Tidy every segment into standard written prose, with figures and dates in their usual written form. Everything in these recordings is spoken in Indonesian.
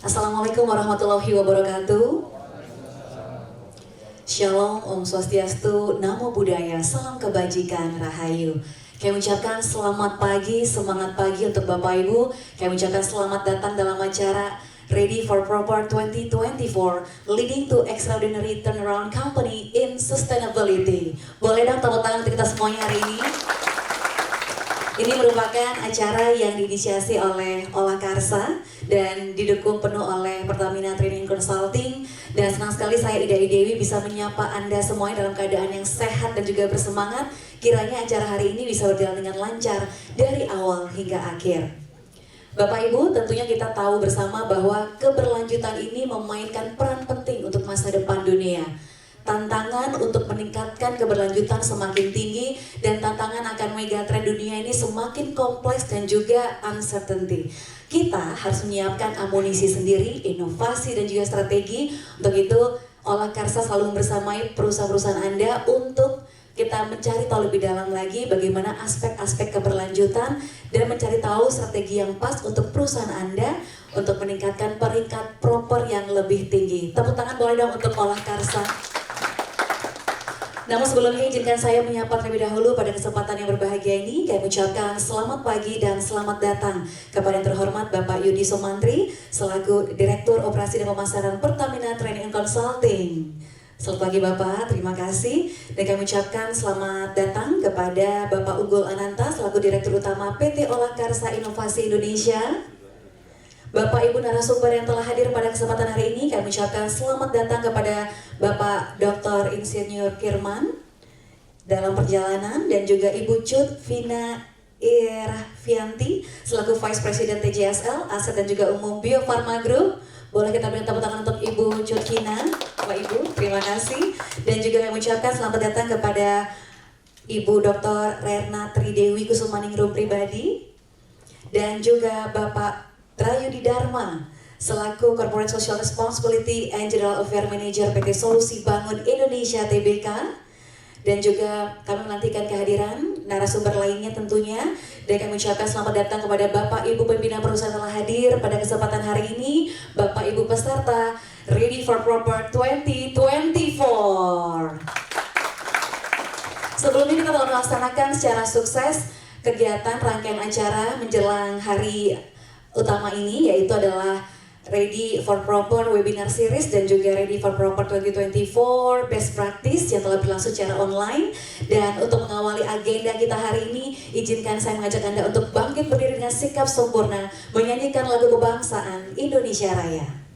Assalamualaikum warahmatullahi wabarakatuh. Shalom, Om Swastiastu, Namo Buddhaya, Salam Kebajikan, Rahayu. Kami ucapkan selamat pagi, semangat pagi untuk Bapak Ibu. Kami ucapkan selamat datang dalam acara Ready for Proper 2024, Leading to Extraordinary Turnaround Company in Sustainability. Boleh dong tepuk tangan untuk kita semuanya hari ini. Ini merupakan acara yang diinisiasi oleh Olah Karsa dan didukung penuh oleh Pertamina Training Consulting. Dan senang sekali saya Ida Dewi bisa menyapa Anda semuanya dalam keadaan yang sehat dan juga bersemangat. Kiranya acara hari ini bisa berjalan dengan lancar dari awal hingga akhir. Bapak Ibu, tentunya kita tahu bersama bahwa keberlanjutan ini memainkan peran penting untuk masa depan dunia. Tantangan untuk meningkatkan keberlanjutan semakin tinggi dan tantangan akan megatrend dunia ini semakin kompleks dan juga uncertainty. Kita harus menyiapkan amunisi sendiri, inovasi dan juga strategi. Untuk itu, Olah Karsa selalu bersamai perusahaan-perusahaan Anda untuk kita mencari tahu lebih dalam lagi bagaimana aspek-aspek keberlanjutan dan mencari tahu strategi yang pas untuk perusahaan Anda untuk meningkatkan peringkat proper yang lebih tinggi. Tepuk tangan boleh dong untuk Olah Karsa. Namun sebelumnya izinkan saya menyapa terlebih dahulu pada kesempatan yang berbahagia ini. Kami ucapkan selamat pagi dan selamat datang kepada yang terhormat Bapak Yudi Sumantri selaku Direktur Operasi dan Pemasaran Pertamina Training and Consulting. Selamat pagi Bapak, terima kasih. Dan kami ucapkan selamat datang kepada Bapak Unggul Ananta selaku Direktur Utama PT Olah Karsa Inovasi Indonesia. Bapak Ibu narasumber yang telah hadir pada kesempatan hari ini, kami ucapkan selamat datang kepada Bapak Dr. Insinyur Kirman dalam perjalanan dan juga Ibu Cut Vina Irfianti selaku Vice President TJSL, Aset dan juga Umum Bio Farma Group. Boleh kita beri tepuk tangan untuk Ibu Cut Vina, Bapak Ibu, terima kasih. Dan juga kami ucapkan selamat datang kepada Ibu Dr. Rerna Tridewi Kusumaningrum Pribadi dan juga Bapak Trayudi Dharma selaku Corporate Social Responsibility and General Affair Manager PT Solusi Bangun Indonesia Tbk. Dan juga kami menantikan kehadiran narasumber lainnya tentunya. Dan kami ucapkan selamat datang kepada Bapak Ibu pimpinan perusahaan telah hadir pada kesempatan hari ini. Bapak Ibu peserta Ready for Proper 2024. Sebelumnya kita telah melaksanakan secara sukses kegiatan rangkaian acara menjelang hari utama ini, yaitu adalah Ready for Proper Webinar Series dan juga Ready for Proper 2024 Best Practice yang telah berlangsung secara online. Dan untuk mengawali agenda kita hari ini, izinkan saya mengajak Anda untuk bangkit berdiri dengan sikap sempurna, menyanyikan lagu kebangsaan Indonesia Raya.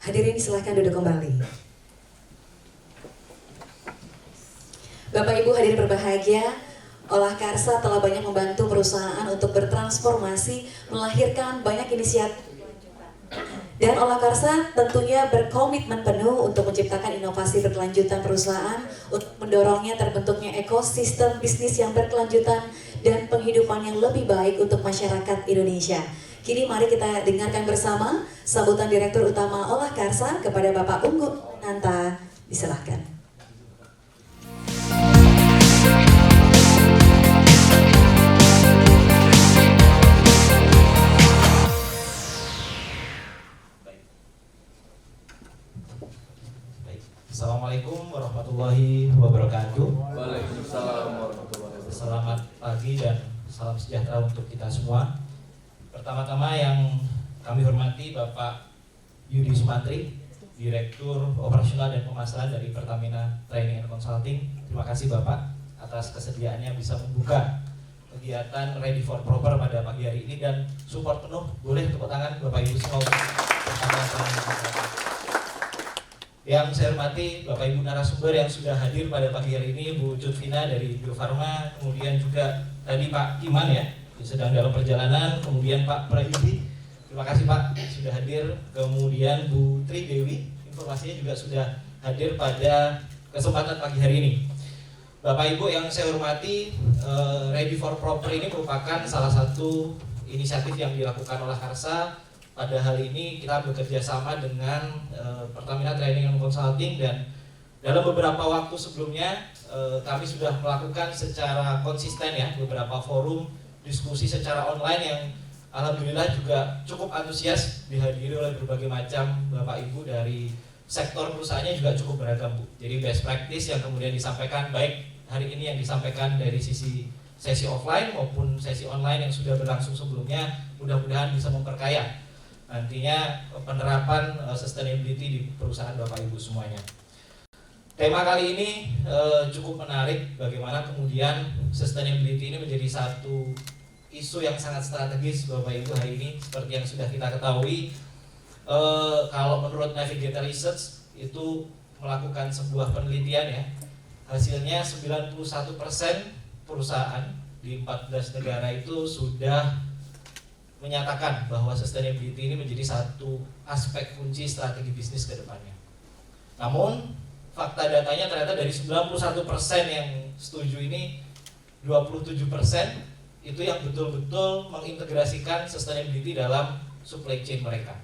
Hadirin silahkan duduk kembali. Bapak Ibu hadirin berbahagia, Olah Karsa telah banyak membantu perusahaan untuk bertransformasi, melahirkan banyak inisiatif. Dan Olah Karsa tentunya berkomitmen penuh untuk menciptakan inovasi berkelanjutan perusahaan, untuk mendorongnya terbentuknya ekosistem bisnis yang berkelanjutan dan penghidupan yang lebih baik untuk masyarakat Indonesia. Kini mari kita dengarkan bersama sambutan Direktur Utama Olah Karsa kepada Bapak Unggun Nanta. Disilahkan. Assalamualaikum warahmatullahi wabarakatuh. Waalaikumsalam warahmatullahi wabarakatuh. Selamat pagi dan salam sejahtera untuk kita semua. Pertama-tama yang kami hormati Bapak Yudi Sumantri, Direktur Operasional dan Pemasaran dari Pertamina Training and Consulting. Terima kasih Bapak atas kesediaannya bisa membuka kegiatan Ready for Proper pada pagi hari ini dan support penuh. Boleh tepuk tangan Bapak Ibu semua. Yang saya hormati Bapak Ibu narasumber yang sudah hadir pada pagi hari ini, Bu Cutvina dari Bio Farma, kemudian juga tadi Pak Iman ya, sedang dalam perjalanan, kemudian Pak Prayudi, terima kasih Pak sudah hadir, kemudian Bu Tri Dewi, informasinya juga sudah hadir pada kesempatan pagi hari ini. Bapak Ibu yang saya hormati, Ready for Proper ini merupakan salah satu inisiatif yang dilakukan Olah Karsa. Pada hal ini kita bekerja sama dengan Pertamina Training and Consulting dan dalam beberapa waktu sebelumnya kami sudah melakukan secara konsisten ya beberapa forum diskusi secara online yang alhamdulillah juga cukup antusias dihadiri oleh berbagai macam Bapak Ibu dari sektor perusahaannya juga cukup beragam Bu. Jadi best practice yang kemudian disampaikan baik hari ini yang disampaikan dari sisi sesi offline maupun sesi online yang sudah berlangsung sebelumnya mudah-mudahan bisa memperkaya nantinya penerapan sustainability di perusahaan Bapak Ibu semuanya. Tema kali ini cukup menarik bagaimana kemudian sustainability ini menjadi satu isu yang sangat strategis Bapak Ibu hari ini. Seperti yang sudah kita ketahui, kalau menurut Navigator Research itu melakukan sebuah penelitian ya, hasilnya 91% perusahaan di 14 negara itu sudah menyatakan bahwa sustainability ini menjadi satu aspek kunci strategi bisnis ke depannya. Namun fakta datanya ternyata dari 91% yang setuju ini 27% itu yang betul-betul mengintegrasikan sustainability dalam supply chain mereka.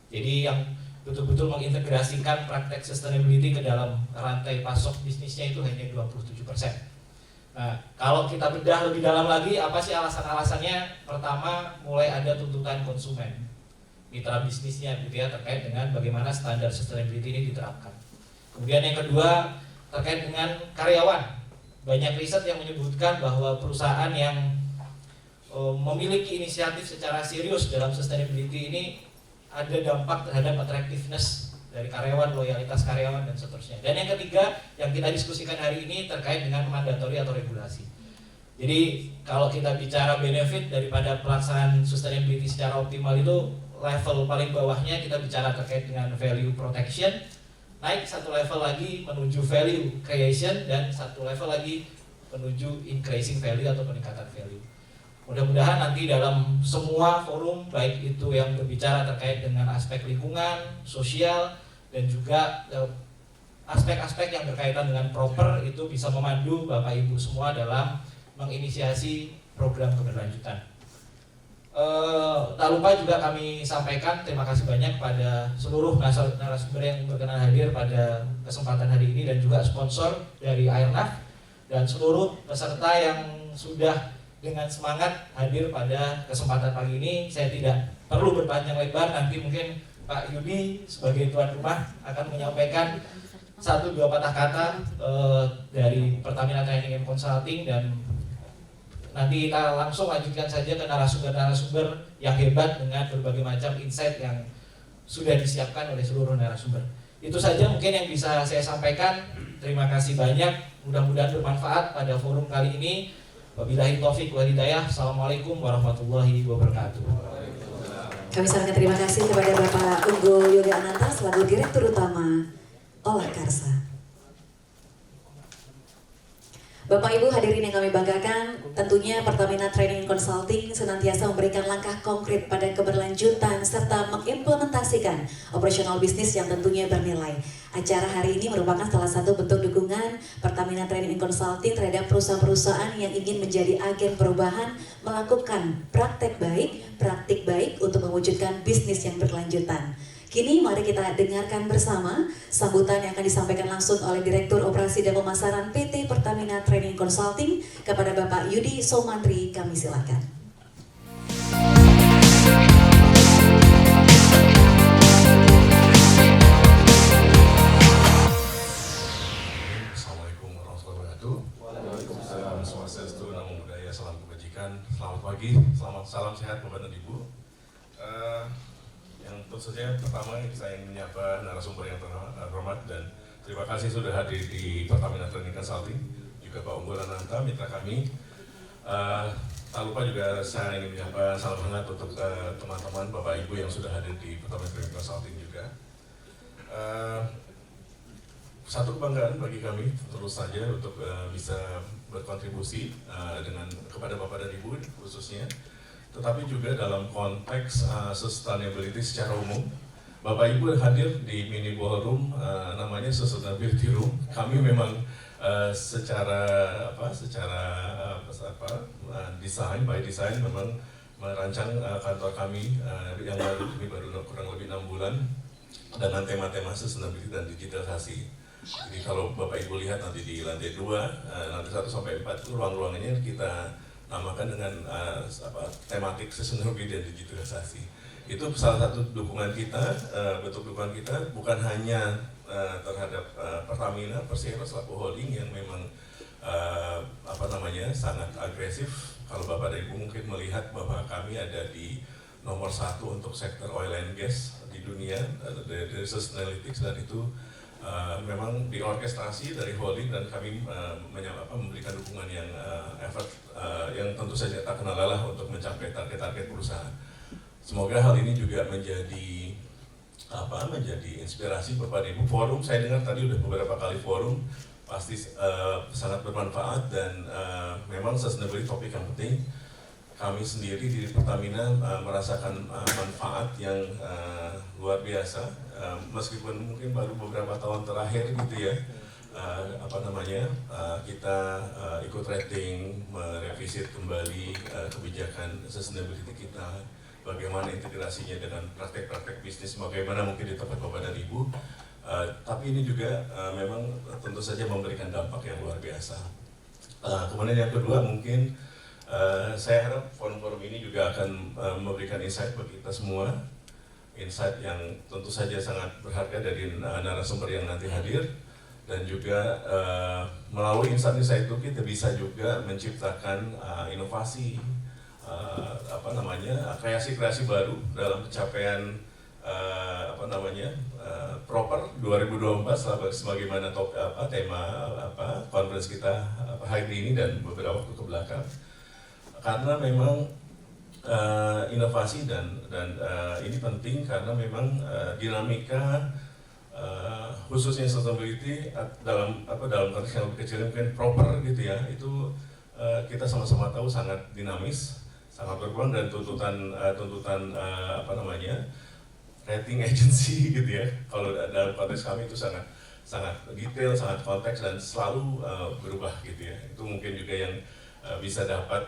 Jadi yang betul-betul mengintegrasikan praktek sustainability ke dalam rantai pasok bisnisnya itu hanya 27%. Nah, kalau kita bedah lebih dalam lagi, apa sih alasan-alasannya? Pertama, mulai ada tuntutan konsumen, mitra bisnisnya gitu ya, terkait dengan bagaimana standar sustainability ini diterapkan. Kemudian yang kedua, terkait dengan karyawan. Banyak riset yang menyebutkan bahwa perusahaan yang memiliki inisiatif secara serius dalam sustainability ini ada dampak terhadap attractiveness dari karyawan, loyalitas karyawan dan seterusnya. Dan yang ketiga yang kita diskusikan hari ini terkait dengan mandatori atau regulasi. Jadi kalau kita bicara benefit daripada pelaksanaan sustainability secara optimal itu level paling bawahnya kita bicara terkait dengan value protection, naik satu level lagi menuju value creation dan satu level lagi menuju increasing value atau peningkatan value. Mudah-mudahan nanti dalam semua forum, baik itu yang berbicara terkait dengan aspek lingkungan, sosial, dan juga aspek-aspek yang berkaitan dengan proper itu bisa memandu Bapak Ibu semua dalam menginisiasi program keberlanjutan. Tak lupa juga kami sampaikan terima kasih banyak pada seluruh narasumber yang berkenan hadir pada kesempatan hari ini dan juga sponsor dari Airnav dan seluruh peserta yang sudah dengan semangat hadir pada kesempatan pagi ini. Saya tidak perlu berpanjang lebar, nanti mungkin Pak Yudi sebagai tuan rumah akan menyampaikan 1-2 patah kata dari Pertamina Training and Consulting dan nanti kita langsung lanjutkan saja ke narasumber-narasumber yang hebat dengan berbagai macam insight yang sudah disiapkan oleh seluruh narasumber. Itu saja mungkin yang bisa saya sampaikan. Terima kasih banyak, mudah-mudahan bermanfaat pada forum kali ini. Wabillahi taufiq wal hidayah. Assalamualaikum warahmatullahi wabarakatuh. Kami sampaikan terima kasih kepada Bapak Unggul Yoga Ananta selaku Direktur Utama Olah Karsa. Bapak Ibu hadirin yang kami banggakan, tentunya Pertamina Training Consulting senantiasa memberikan langkah konkret pada keberlanjutan serta mengimplementasikan operasional bisnis yang tentunya bernilai. Acara hari ini merupakan salah satu bentuk dukungan Pertamina Training Consulting terhadap perusahaan-perusahaan yang ingin menjadi agen perubahan, melakukan praktik baik untuk mewujudkan bisnis yang berkelanjutan. Kini mari kita dengarkan bersama sambutan yang akan disampaikan langsung oleh Direktur Operasi dan Pemasaran PT Pertamina Training Consulting kepada Bapak Yudi Somandri. Kami silakan. Assalamualaikum warahmatullahi wabarakatuh. Waalaikumsalam. Swastiastu, namo buddhaya, salam kebajikan. Selamat pagi, salam sehat Bapak dan Ibu. Yang tentu saja pertama saya ingin menyapa narasumber yang terhormat dan terima kasih sudah hadir di Pertamina Training Consulting, juga Pak Unggul Ananta, mitra kami. Tak lupa juga saya ingin menyapa salam hangat untuk teman-teman Bapak Ibu yang sudah hadir di Pertamina Training Consulting juga. Satu kebanggaan bagi kami terus saja untuk bisa berkontribusi kepada Bapak dan Ibu khususnya, tetapi juga dalam konteks sustainability secara umum. Bapak Ibu hadir di mini ballroom namanya Sustainability Room. Kami memang secara desain memang merancang kantor kami yang baru kurang lebih 6 bulan dengan tema-tema sustainability dan digitalisasi. Jadi kalau Bapak Ibu lihat nanti di lantai 2, lantai 1 sampai 4 itu ruang-ruangannya kita namakan dengan tematik sustainability dan digitalisasi. Itu salah satu dukungan kita, bentuk dukungan kita bukan hanya terhadap Pertamina Persero selaku holding yang memang sangat agresif. Kalau Bapak dan Ibu mungkin melihat bahwa kami ada di nomor 1 untuk sektor oil and gas di dunia dari Sustainalytics, dan itu memang diorkestrasi dari holding dan kami memberikan dukungan yang effort yang tentu saja tak kenal lelah untuk mencapai target-target perusahaan. Semoga hal ini juga menjadi inspirasi Bapak dan Ibu. Forum saya dengar tadi udah beberapa kali forum, pasti sangat bermanfaat dan memang sustainability topik yang penting. Kami sendiri di Pertamina merasakan manfaat yang luar biasa, meskipun mungkin baru beberapa tahun terakhir gitu ya, kita ikut rating, merevisit kembali kebijakan sustainability kita, bagaimana integrasinya dengan praktek-praktek bisnis, bagaimana mungkin di tempat Bapak dan Ibu. Tapi ini juga memang tentu saja memberikan dampak yang luar biasa. Kemudian yang kedua mungkin saya harap forum-forum ini juga akan memberikan insight bagi kita semua, insight yang tentu saja sangat berharga dari narasumber yang nanti hadir, dan juga melalui insight itu kita bisa juga menciptakan inovasi, kreasi-kreasi baru dalam pencapaian proper 2024 sebagaimana tema conference kita hari ini dan beberapa waktu ke belakang. Karena memang inovasi dan ini penting karena memang dinamika khususnya sustainability dalam konteks yang lebih kecil mungkin proper gitu ya, itu kita sama-sama tahu sangat dinamis, sangat berkembang, dan tuntutan rating agency gitu ya, kalau dalam konteks kami itu sangat detail, sangat konteks dan selalu berubah gitu ya. Itu mungkin juga yang bisa dapat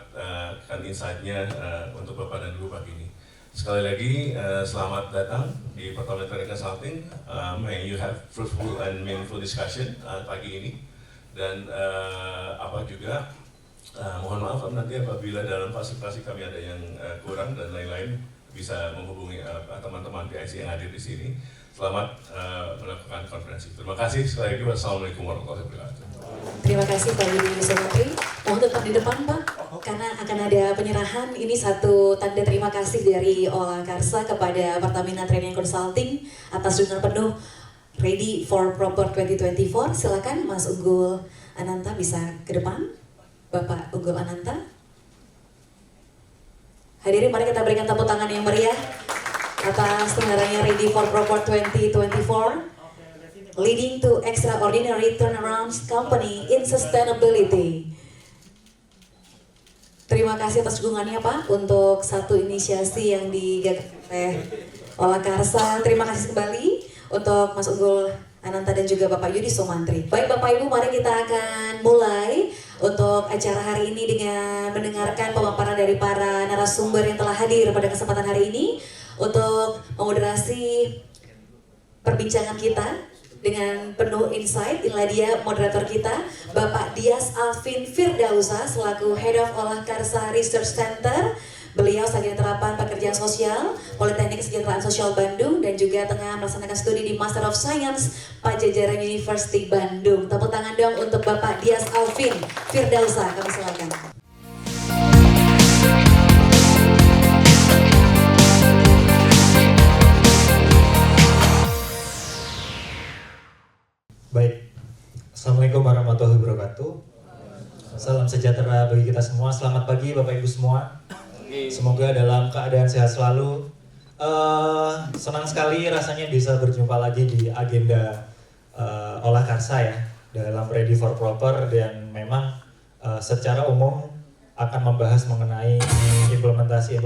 insight-nya untuk Bapak dan Ibu pagi ini. Sekali lagi selamat datang di Pertamina Training Consulting. May you have fruitful and meaningful discussion pagi ini. Dan mohon maaf nanti apabila dalam fasilitasi kami ada yang kurang dan lain-lain, bisa menghubungi teman-teman PIC yang hadir di sini. Selamat melakukan konferensi. Terima kasih sekali lagi. Wassalamualaikum warahmatullahi wabarakatuh. Terima kasih Pak Yudi Somandri. Mohon tetap di depan Pak, karena akan ada penyerahan. Ini satu tanda terima kasih dari Olah Karsa kepada Pertamina Training Consulting atas dukungan penuh Ready for Proper 2024. Silakan Mas Unggul Ananta bisa ke depan. Bapak Unggul Ananta. Hadirin, mari kita berikan tepuk tangan yang meriah atas tenggaranya Ready for Proper 2024, leading to extraordinary turnarounds company in sustainability. Terima kasih atas dukungannya Pak untuk satu inisiasi yang digagas oleh Olah Karsa. Terima kasih kembali untuk Mas Unggul Ananta dan juga Bapak Yudi Somantri. Baik Bapak Ibu, mari kita akan mulai untuk acara hari ini dengan mendengarkan pemaparan dari para narasumber yang telah hadir pada kesempatan hari ini untuk memoderasi perbincangan kita dengan penuh insight. Inilah dia moderator kita, Bapak Dias Alvin Firdausa selaku Head of Olah Karsa Research Center. Beliau Sarjana Terapan Pekerjaan Sosial Politeknik Kesejahteraan Sosial Bandung dan juga tengah melaksanakan studi di Master of Science Pajajaran University Bandung. Tepuk tangan dong untuk Bapak Dias Alvin Firdausa, kami silakan. Baik, Assalamualaikum warahmatullahi wabarakatuh. Salam sejahtera bagi kita semua. Selamat pagi Bapak Ibu semua. Semoga dalam keadaan sehat selalu. Senang sekali rasanya bisa berjumpa lagi di agenda Olah Karsa ya dalam Ready for Proper, dan memang secara umum akan membahas mengenai implementasi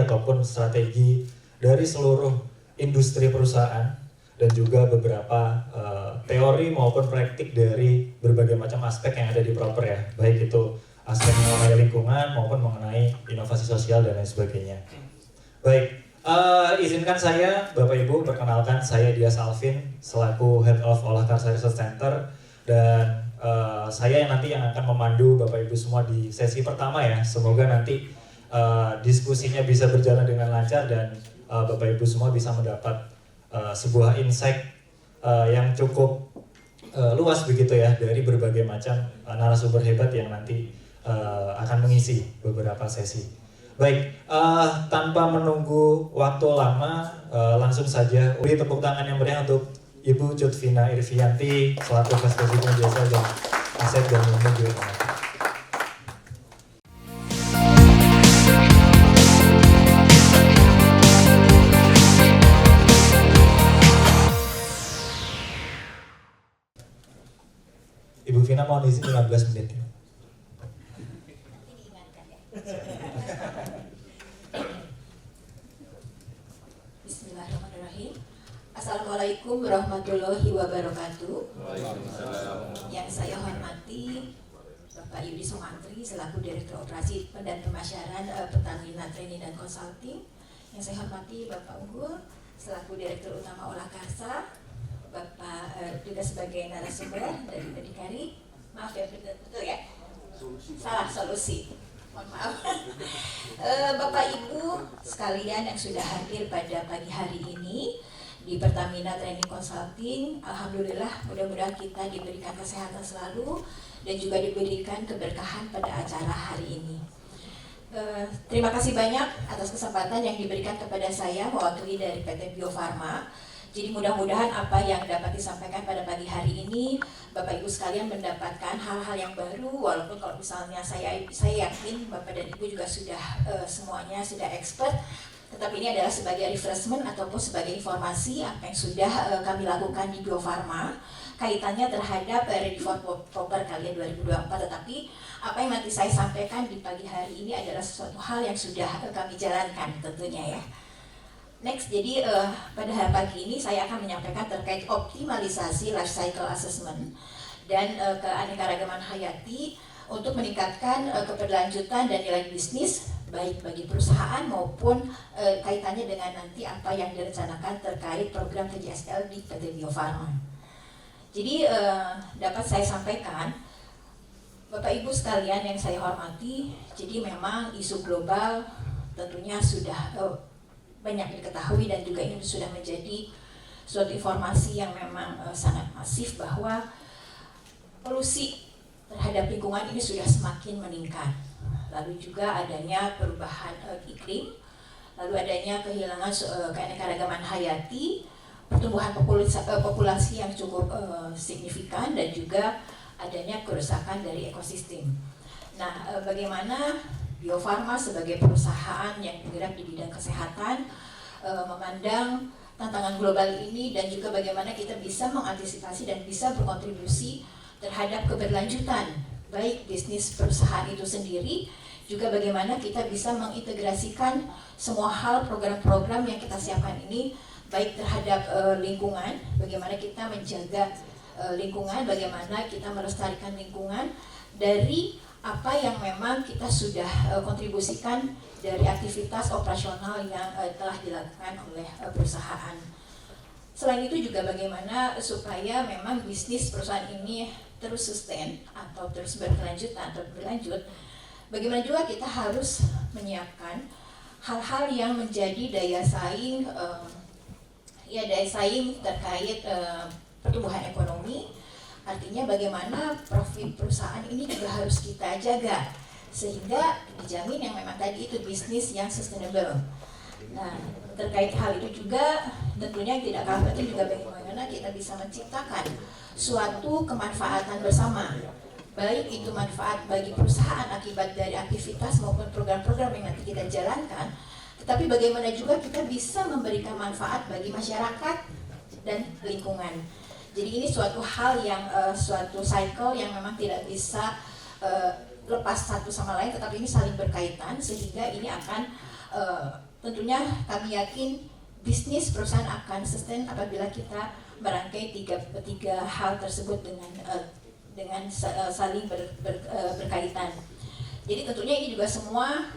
ataupun strategi dari seluruh industri perusahaan dan juga beberapa teori maupun praktik dari berbagai macam aspek yang ada di proper ya, baik itu aspek mengenai lingkungan maupun mengenai inovasi sosial dan lain sebagainya. Baik, izinkan saya Bapak Ibu perkenalkan, saya Dias Alvin selaku Head of Olah Karsa Research Center, dan saya yang nanti yang akan memandu Bapak Ibu semua di sesi pertama ya. Semoga nanti diskusinya bisa berjalan dengan lancar dan Bapak Ibu semua bisa mendapat sebuah insight yang cukup luas begitu ya dari berbagai macam narasumber hebat yang nanti akan mengisi beberapa sesi. Baik, tanpa menunggu waktu lama, langsung saja beri tepuk tangan yang meriah untuk Ibu Cutvina Irvianti selaku Vice President Jasa dan Aset dan Manajemen. Ibu Vina mohon izin 15 menit. Bismillahirrahmanirrahim. Assalamualaikum warahmatullahi wabarakatuh. Yang saya hormati Bapak Yudi Somantri selaku Direktur Operasi dan Pemasaran Pertamina Training dan Consulting. Yang saya hormati Bapak Unggul selaku Direktur Utama Olah Karsa, Bapak juga sebagai narasumber dari Berdikari. Maaf ya, betul ya? Salah, solusi. Mohon maaf. Bapak Ibu sekalian yang sudah hadir pada pagi hari ini di Pertamina Training Consulting, alhamdulillah mudah-mudahan kita diberikan kesehatan selalu dan juga diberikan keberkahan pada acara hari ini. Terima kasih banyak atas kesempatan yang diberikan kepada saya mewakili dari PT Bio Farma. Jadi mudah-mudahan apa yang dapat disampaikan pada pagi hari ini Bapak Ibu sekalian mendapatkan hal-hal yang baru, walaupun kalau misalnya saya yakin Bapak dan Ibu juga sudah semuanya sudah expert, tetapi ini adalah sebagai refreshment ataupun sebagai informasi apa yang sudah kami lakukan di Bio Farma kaitannya terhadap Ready for Proper kalian 2024. Tetapi apa yang nanti saya sampaikan di pagi hari ini adalah sesuatu hal yang sudah kami jalankan tentunya ya. Next, jadi pada hari pagi ini saya akan menyampaikan terkait optimalisasi life cycle assessment dan keanekaragaman hayati untuk meningkatkan keberlanjutan dan nilai bisnis baik bagi perusahaan maupun kaitannya dengan nanti apa yang direncanakan terkait program PJSL di PT Bio Farma. Jadi dapat saya sampaikan Bapak Ibu sekalian yang saya hormati, jadi memang isu global tentunya sudah banyak diketahui dan juga ini sudah menjadi suatu informasi yang memang sangat masif bahwa polusi terhadap lingkungan ini sudah semakin meningkat. Lalu juga adanya perubahan iklim, lalu adanya kehilangan keanekaragaman hayati, pertumbuhan populasi yang cukup signifikan dan juga adanya kerusakan dari ekosistem. Nah, bagaimana Bio Farma sebagai perusahaan yang bergerak di bidang kesehatan memandang tantangan global ini dan juga bagaimana kita bisa mengantisipasi dan bisa berkontribusi terhadap keberlanjutan baik bisnis perusahaan itu sendiri, juga bagaimana kita bisa mengintegrasikan semua hal program-program yang kita siapkan ini baik terhadap lingkungan, bagaimana kita menjaga lingkungan, bagaimana kita melestarikan lingkungan dari apa yang memang kita sudah kontribusikan dari aktivitas operasional yang telah dilakukan oleh perusahaan. Selain itu juga bagaimana supaya memang bisnis perusahaan ini terus sustain atau terus berlanjut, bagaimana juga kita harus menyiapkan hal-hal yang menjadi daya saing terkait pertumbuhan ekonomi. Artinya bagaimana profit perusahaan ini juga harus kita jaga sehingga dijamin yang memang tadi itu bisnis yang sustainable. Nah, terkait hal itu juga tentunya tidak kalah penting juga bagaimana kita bisa menciptakan suatu kemanfaatan bersama, baik itu manfaat bagi perusahaan akibat dari aktivitas maupun program-program yang nanti kita jalankan, tetapi bagaimana juga kita bisa memberikan manfaat bagi masyarakat dan lingkungan. Jadi ini suatu hal yang suatu cycle yang memang tidak bisa lepas satu sama lain, tetapi ini saling berkaitan sehingga ini akan tentunya kami yakin bisnis perusahaan akan sustain apabila kita merangkai tiga hal tersebut dengan saling berkaitan. Jadi tentunya ini juga semua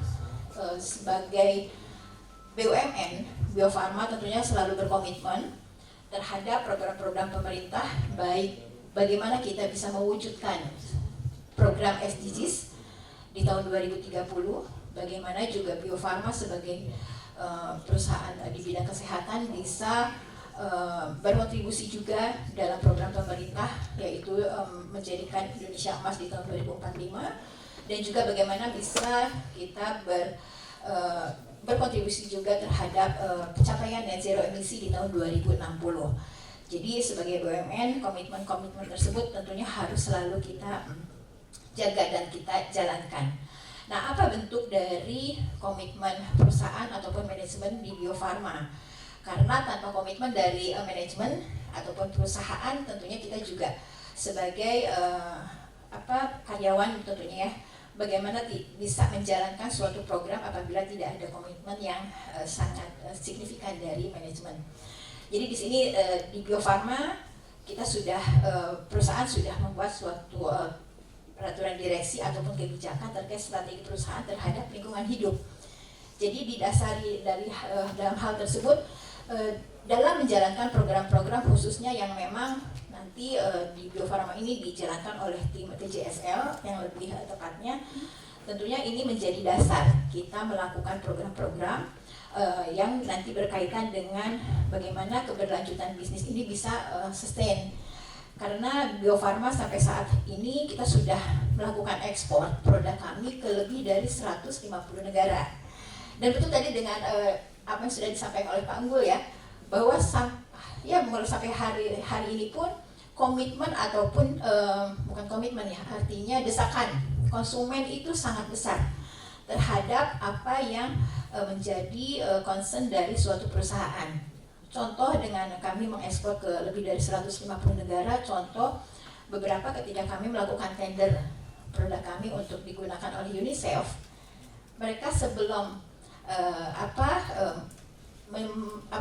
sebagai BUMN, Bio Farma tentunya selalu berkomitmen terhadap program-program pemerintah, baik bagaimana kita bisa mewujudkan program SDGs di tahun 2030, bagaimana juga Bio Farma sebagai perusahaan di bidang kesehatan bisa berkontribusi juga dalam program pemerintah, yaitu menjadikan Indonesia emas di tahun 2045, dan juga bagaimana bisa kita berkontribusi juga terhadap pencapaian net zero emisi di tahun 2060. Jadi sebagai BUMN, komitmen-komitmen tersebut tentunya harus selalu kita jaga dan kita jalankan. Nah, apa bentuk dari komitmen perusahaan ataupun manajemen di Bio Farma? Karena tanpa komitmen dari manajemen ataupun perusahaan, tentunya kita juga sebagai karyawan tentunya ya, bagaimana bisa menjalankan suatu program apabila tidak ada komitmen yang sangat signifikan dari manajemen. Jadi di sini di Bio Farma kita sudah perusahaan sudah membuat suatu peraturan direksi ataupun kebijakan terkait strategi perusahaan terhadap lingkungan hidup. Jadi didasari dari dalam hal tersebut dalam menjalankan program-program khususnya yang memang nanti di Bio Farma ini dijalankan oleh tim TJSL yang lebih tepatnya, tentunya ini menjadi dasar kita melakukan program-program yang nanti berkaitan dengan bagaimana keberlanjutan bisnis ini bisa sustain. Karena Bio Farma sampai saat ini kita sudah melakukan ekspor produk kami ke lebih dari 150 negara. Dan betul tadi dengan apa yang sudah disampaikan oleh Pak Unggul ya, bahwa mulai sampai hari ini pun komitmen ataupun bukan komitmen ya, artinya desakan konsumen itu sangat besar terhadap apa yang menjadi concern dari suatu perusahaan. Contoh dengan kami mengekspor ke lebih dari 150 negara, contoh beberapa ketika kami melakukan tender produk kami untuk digunakan oleh UNICEF, mereka sebelum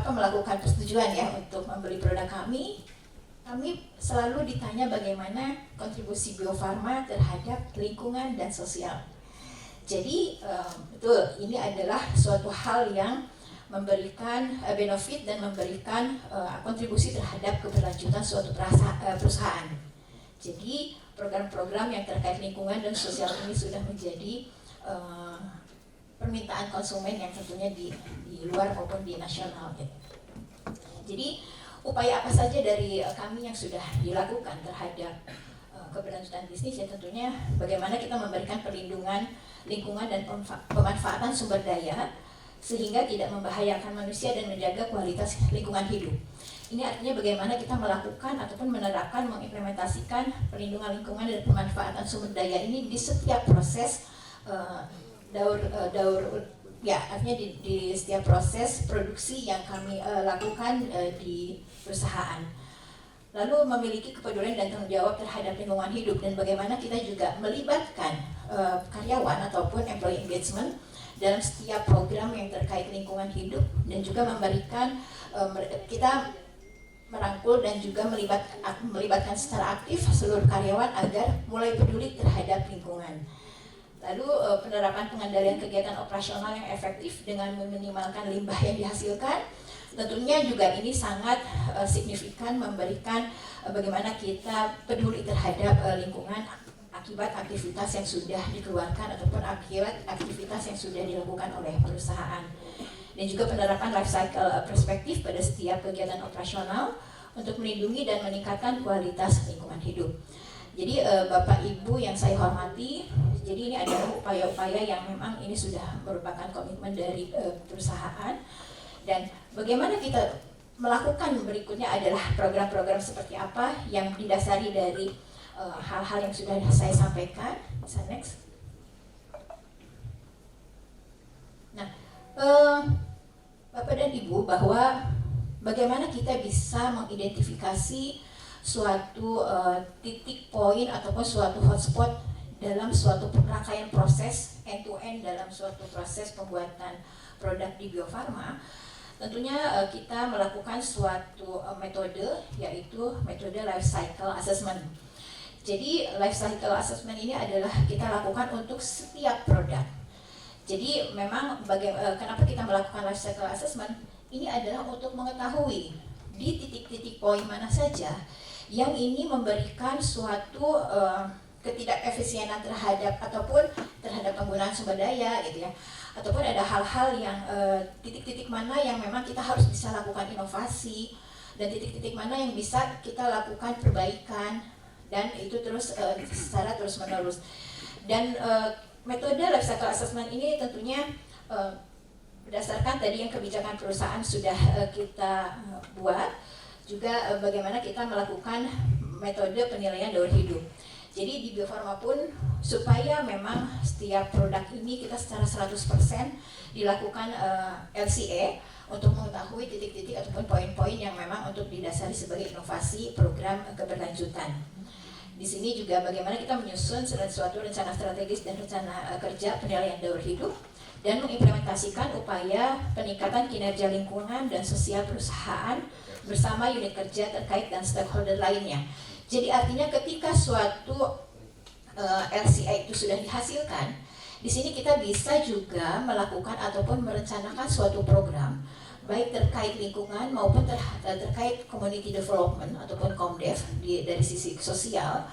melakukan persetujuan ya untuk membeli produk kami selalu ditanya bagaimana kontribusi Bio Farma terhadap lingkungan dan sosial. Jadi betul, ini adalah suatu hal yang memberikan benefit dan memberikan kontribusi terhadap keberlanjutan suatu perusahaan. Jadi program-program yang terkait lingkungan dan sosial ini sudah menjadi permintaan konsumen yang tentunya di luar maupun di nasional. Jadi upaya apa saja dari kami yang sudah dilakukan terhadap keberlanjutan bisnis, ya tentunya bagaimana kita memberikan perlindungan lingkungan dan pemanfaatan sumber daya sehingga tidak membahayakan manusia dan menjaga kualitas lingkungan hidup. Ini artinya bagaimana kita melakukan ataupun menerapkan, mengimplementasikan perlindungan lingkungan dan pemanfaatan sumber daya ini di setiap proses daur ya artinya di setiap proses produksi yang kami lakukan di perusahaan. Lalu memiliki kepedulian dan tanggung jawab terhadap lingkungan hidup, dan bagaimana kita juga melibatkan karyawan ataupun employee engagement dalam setiap program yang terkait lingkungan hidup, dan juga memberikan kita merangkul dan juga melibatkan secara aktif seluruh karyawan agar mulai peduli terhadap lingkungan. Lalu penerapan pengendalian kegiatan operasional yang efektif dengan meminimalkan limbah yang dihasilkan. Tentunya juga ini sangat signifikan memberikan bagaimana kita peduli terhadap lingkungan akibat aktivitas yang sudah dikeluarkan ataupun akibat aktivitas yang sudah dilakukan oleh perusahaan. Dan juga penerapan life cycle perspektif pada setiap kegiatan operasional untuk melindungi dan meningkatkan kualitas lingkungan hidup. Jadi Bapak Ibu yang saya hormati, jadi ini adalah upaya-upaya yang memang ini sudah merupakan komitmen dari perusahaan. Dan bagaimana kita melakukan berikutnya adalah program-program seperti apa yang didasari dari hal-hal yang sudah saya sampaikan. Bisa next. Nah, Bapak dan Ibu, bahwa bagaimana kita bisa mengidentifikasi suatu titik poin ataupun suatu hotspot dalam suatu rangkaian proses end-to-end dalam suatu proses pembuatan produk di Bio Farma. Tentunya kita melakukan suatu metode, yaitu metode life cycle assessment. Jadi life cycle assessment ini adalah kita lakukan untuk setiap produk. Jadi memang kenapa kita melakukan life cycle assessment? Ini adalah untuk mengetahui di titik-titik poin mana saja yang ini memberikan suatu ketidakefisienan terhadap ataupun terhadap penggunaan sumber daya gitu ya, ataupun ada hal-hal yang titik-titik mana yang memang kita harus bisa lakukan inovasi, dan titik-titik mana yang bisa kita lakukan perbaikan, dan itu terus secara terus-menerus. Dan metode life cycle assessment ini tentunya berdasarkan tadi yang kebijakan perusahaan sudah kita buat, juga bagaimana kita melakukan metode penilaian daur hidup. Jadi di Bio Farma pun supaya memang setiap produk ini kita secara 100% dilakukan LCA untuk mengetahui titik-titik ataupun poin-poin yang memang untuk didasari sebagai inovasi program keberlanjutan. Di sini juga bagaimana kita menyusun suatu rencana strategis dan rencana kerja penilaian daur hidup dan mengimplementasikan upaya peningkatan kinerja lingkungan dan sosial perusahaan bersama unit kerja terkait dan stakeholder lainnya. Jadi artinya ketika suatu LCA itu sudah dihasilkan, di sini kita bisa juga melakukan ataupun merencanakan suatu program baik terkait lingkungan maupun terkait community development ataupun COMDEV dari sisi sosial.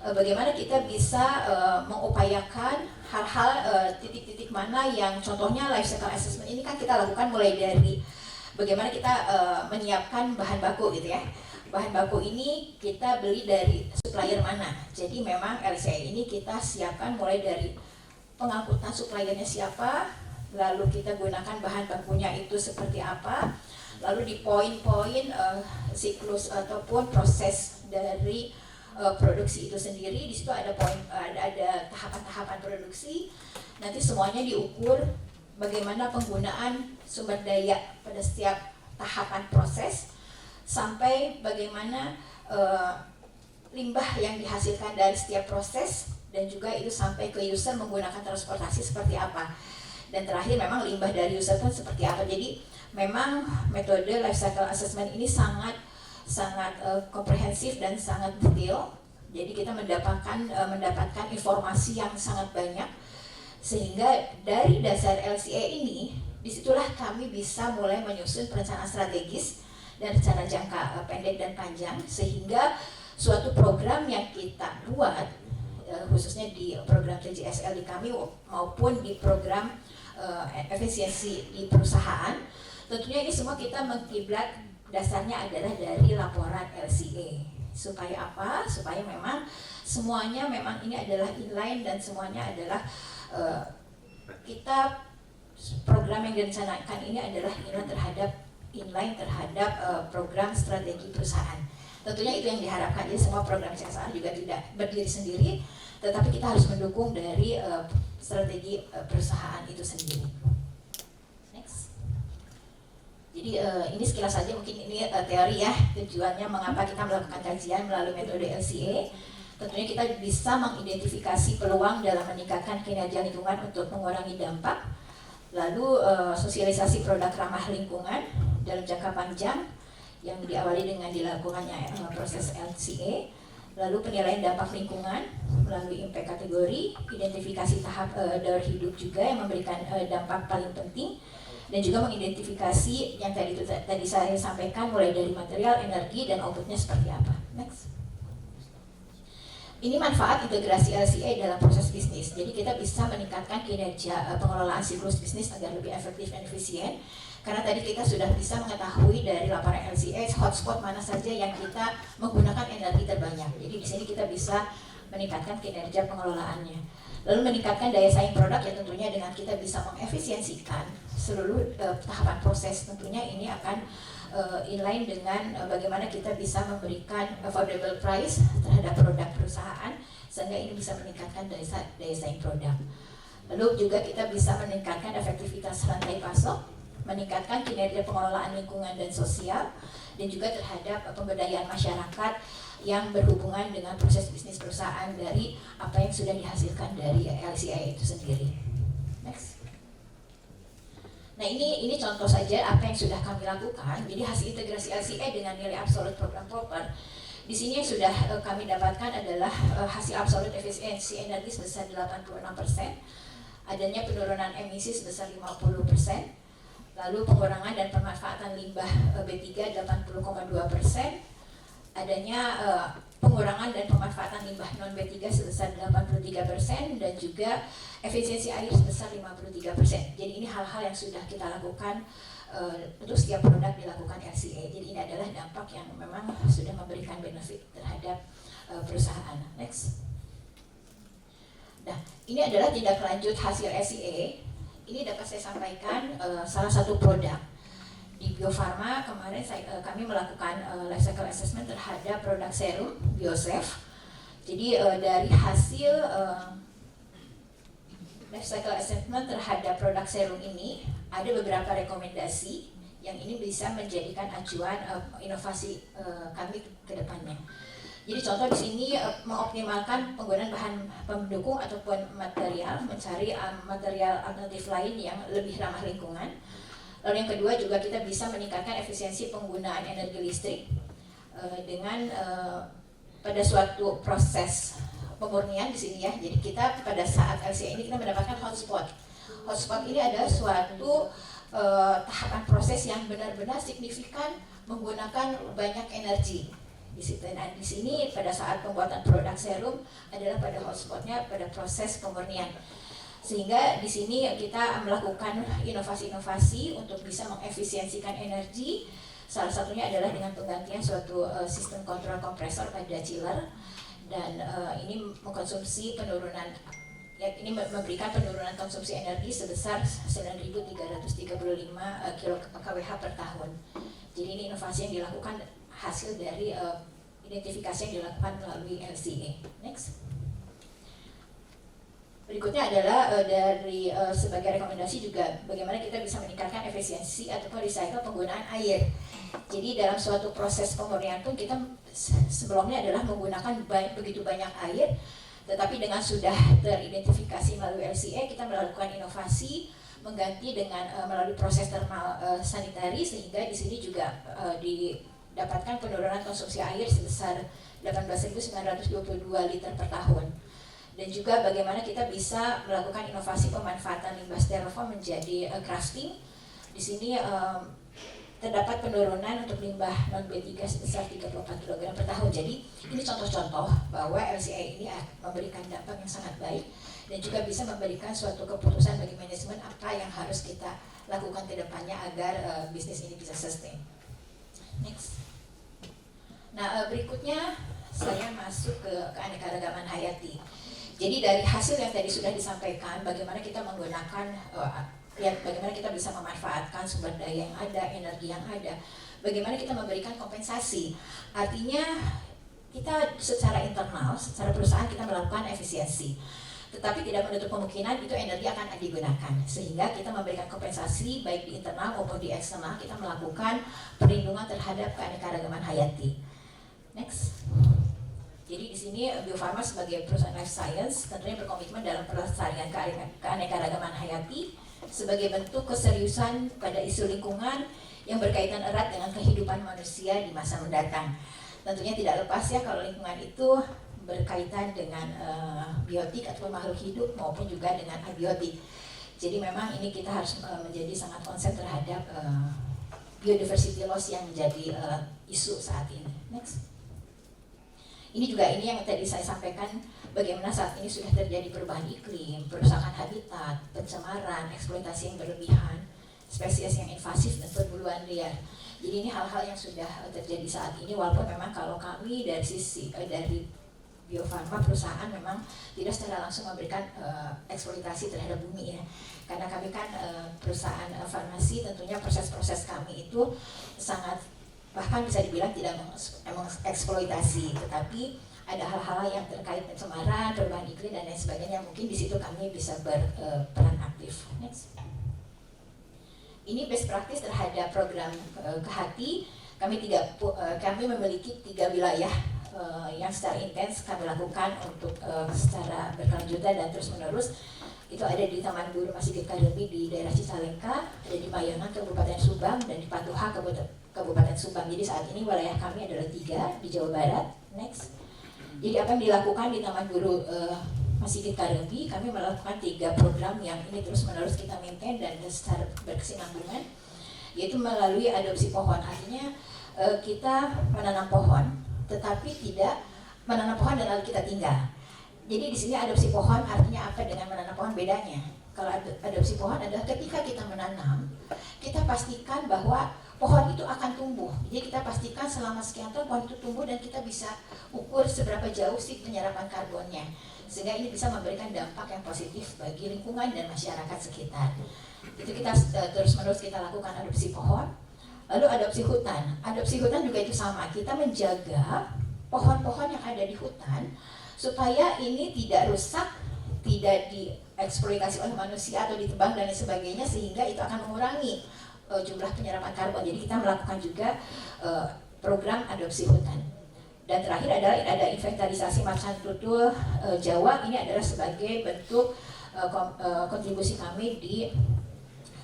Bagaimana kita bisa mengupayakan hal-hal titik-titik mana yang contohnya life cycle assessment ini kan kita lakukan mulai dari bagaimana kita menyiapkan bahan baku gitu ya. Bahan baku ini kita beli dari supplier mana. Jadi memang LCA ini kita siapkan mulai dari pengangkutan suppliernya siapa, lalu kita gunakan bahan bakunya itu seperti apa, lalu di poin-poin siklus ataupun proses dari produksi itu sendiri. Di situ ada ada tahapan-tahapan produksi. Nanti semuanya diukur bagaimana penggunaan sumber daya pada setiap tahapan proses, sampai bagaimana limbah yang dihasilkan dari setiap proses, dan juga itu sampai ke user menggunakan transportasi seperti apa. Dan terakhir memang limbah dari user pun seperti apa. Jadi memang metode life cycle assessment ini sangat komprehensif dan sangat detail. Jadi kita mendapatkan informasi yang sangat banyak, sehingga dari dasar LCA ini disitulah kami bisa mulai menyusun perencanaan strategis dan rencana jangka pendek dan panjang, sehingga suatu program yang kita buat khususnya di program TJSL di kami maupun di program efisiensi di perusahaan, tentunya ini semua kita mengkiblat dasarnya adalah dari laporan LCA. Supaya apa? Supaya memang semuanya memang ini adalah inline dan semuanya adalah kita program yang direncanakan ini adalah inline terhadap program strategi perusahaan. Tentunya itu yang diharapkan. Jadi semua program CSR juga tidak berdiri sendiri, tetapi kita harus mendukung dari strategi perusahaan itu sendiri. Jadi ini sekilas saja, mungkin ini teori ya, tujuannya mengapa kita melakukan kajian melalui metode LCA. Tentunya kita bisa mengidentifikasi peluang dalam meningkatkan kinerja lingkungan untuk mengurangi dampak, lalu sosialisasi produk ramah lingkungan dalam jangka panjang yang diawali dengan dilakukannya proses LCA, lalu penilaian dampak lingkungan melalui impact kategori, identifikasi tahap daur hidup juga yang memberikan dampak paling penting, dan juga mengidentifikasi yang tadi saya sampaikan mulai dari material, energi, dan outputnya seperti apa. Next. Ini manfaat integrasi LCA dalam proses bisnis. Jadi kita bisa meningkatkan kinerja pengelolaan siklus bisnis agar lebih efektif dan efisien. Karena tadi kita sudah bisa mengetahui dari laporan LCA hotspot mana saja yang kita menggunakan energi terbanyak. Jadi di sini kita bisa meningkatkan kinerja pengelolaannya. Lalu meningkatkan daya saing produk ya tentunya dengan kita bisa mengefisiensikan seluruh tahapan proses. Tentunya ini akan inline dengan bagaimana kita bisa memberikan affordable price terhadap produk perusahaan sehingga ini bisa meningkatkan daya saing produk. Lalu juga kita bisa meningkatkan efektivitas rantai pasok, meningkatkan kinerja pengelolaan lingkungan dan sosial, dan juga terhadap pemberdayaan masyarakat yang berhubungan dengan proses bisnis perusahaan dari apa yang sudah dihasilkan dari LCA itu sendiri. Next. Nah ini contoh saja apa yang sudah kami lakukan. Jadi hasil integrasi LCA dengan nilai absolut program proper. Di sini yang sudah kami dapatkan adalah hasil absolut efisiensi energi sebesar 86%, adanya penurunan emisi sebesar 50%, lalu pengurangan dan pemanfaatan limbah B3 80,2%, adanya pengurangan dan pemanfaatan limbah non B3 sebesar 83%, dan juga efisiensi air sebesar 53%. Jadi ini hal-hal yang sudah kita lakukan untuk setiap produk dilakukan LCA. Jadi ini adalah dampak yang memang sudah memberikan benefit terhadap perusahaan. Next. Nah, ini adalah tindak lanjut hasil LCA. Ini dapat saya sampaikan salah satu produk di Bio Farma. Kemarin kami melakukan life cycle assessment terhadap produk serum Biosafe. Jadi dari hasil life cycle assessment terhadap produk serum ini ada beberapa rekomendasi yang ini bisa menjadikan acuan inovasi kami ke depannya. Jadi contoh di sini mengoptimalkan penggunaan bahan pendukung ataupun material, mencari material alternatif lain yang lebih ramah lingkungan. Lalu yang kedua juga kita bisa meningkatkan efisiensi penggunaan energi listrik dengan pada suatu proses pemurnian di sini ya. Jadi kita pada saat LCA ini kita mendapatkan hotspot. Hotspot ini adalah suatu tahapan proses yang benar-benar signifikan menggunakan banyak energi. Di sini pada saat pembuatan produk serum adalah pada hotspotnya pada proses pemurnian. Sehingga di sini kita melakukan inovasi-inovasi untuk bisa mengefisiensikan energi. Salah satunya adalah dengan penggantian suatu sistem kontrol kompresor pada chiller, dan ini mengkonsumsi penurunan. Ya, ini memberikan penurunan konsumsi energi sebesar 9.335 kWh per tahun. Jadi ini inovasi yang dilakukan hasil dari identifikasi yang dilakukan melalui LCA. Next. Berikutnya adalah dari sebagai rekomendasi juga bagaimana kita bisa meningkatkan efisiensi ataupun recycle penggunaan air. Jadi dalam suatu proses pemurnian pun kita sebelumnya adalah menggunakan begitu banyak air, tetapi dengan sudah teridentifikasi melalui LCA kita melakukan inovasi mengganti dengan melalui proses thermal sanitary, sehingga di sini juga didapatkan penurunan konsumsi air sebesar 18.922 liter per tahun. Dan juga bagaimana kita bisa melakukan inovasi pemanfaatan limbah styrofoam menjadi crafting. Di sini terdapat penurunan untuk limbah non B3 sebesar 34 kg per tahun. Jadi ini contoh-contoh bahwa LCA ini memberikan dampak yang sangat baik dan juga bisa memberikan suatu keputusan bagi manajemen apa yang harus kita lakukan ke depannya agar bisnis ini bisa sustain. Next. Nah, berikutnya saya masuk ke keanekaragaman hayati. Jadi dari hasil yang tadi sudah disampaikan, bagaimana kita menggunakan, bagaimana kita bisa memanfaatkan sumber daya yang ada, energi yang ada, bagaimana kita memberikan kompensasi. Artinya kita secara internal, secara perusahaan kita melakukan efisiensi. Tetapi tidak menutup kemungkinan itu energi akan digunakan, sehingga kita memberikan kompensasi baik di internal maupun di eksternal. Kita melakukan perlindungan terhadap keanekaragaman hayati. Next. Jadi di sini Bio Farma sebagai perusahaan life science tentunya berkomitmen dalam pelestarian keanekaragaman hayati sebagai bentuk keseriusan pada isu lingkungan yang berkaitan erat dengan kehidupan manusia di masa mendatang. Tentunya tidak lepas ya kalau lingkungan itu berkaitan dengan biotik atau makhluk hidup maupun juga dengan abiotik. Jadi memang ini kita harus menjadi sangat konsen terhadap biodiversity loss yang menjadi isu saat ini. Next. Ini juga yang tadi saya sampaikan, bagaimana saat ini sudah terjadi perubahan iklim, perusakan habitat, pencemaran, eksploitasi yang berlebihan, spesies yang invasif dan perbuluan liar. Jadi ini hal-hal yang sudah terjadi saat ini, walaupun memang kalau kami dari sisi dari Bio Farma perusahaan memang tidak secara langsung memberikan eksploitasi terhadap bumi ya, karena kami kan perusahaan farmasi, tentunya proses-proses kami itu sangat, bahkan bisa dibilang tidak mengeksploitasi, tetapi ada hal-hal yang terkait pencemaran, perubahan iklim dan lain sebagainya, mungkin di situ kami bisa berperan aktif. Next. Ini best practice terhadap program Kehati. Kami memiliki 3 wilayah yang secara intens kami lakukan untuk secara berkelanjutan dan terus menerus. Itu ada di Taman Guru Masjid Karemi di daerah Cicalengka, ada di Mayangan Kabupaten Subang, dan di Patuha Kabupaten Subang. Jadi saat ini wilayah kami adalah 3 di Jawa Barat. Next. Jadi apa yang dilakukan di Taman Guru Masjid Karemi, kami melakukan 3 program yang ini terus menerus kita maintain dan secara berkesinambungan, yaitu melalui adopsi pohon. Artinya kita menanam pohon, tetapi tidak menanam pohon dan lalu kita tinggal. Jadi di sini adopsi pohon artinya apa dengan menanam pohon bedanya? Kalau adopsi pohon adalah ketika kita menanam, kita pastikan bahwa pohon itu akan tumbuh. Jadi kita pastikan selama sekian tahun pohon itu tumbuh dan kita bisa ukur seberapa jauh sih penyerapan karbonnya. Sehingga ini bisa memberikan dampak yang positif bagi lingkungan dan masyarakat sekitar. Itu kita terus-menerus kita lakukan adopsi pohon. Lalu adopsi hutan. Adopsi hutan juga itu sama. Kita menjaga pohon-pohon yang ada di hutan supaya ini tidak rusak, tidak dieksploitasi oleh manusia atau ditebang dan lain sebagainya, sehingga itu akan mengurangi jumlah penyerapan karbon. Jadi kita melakukan juga program adopsi hutan. Dan terakhir adalah ada inventarisasi macan tutul Jawa. Ini adalah sebagai bentuk kontribusi kami di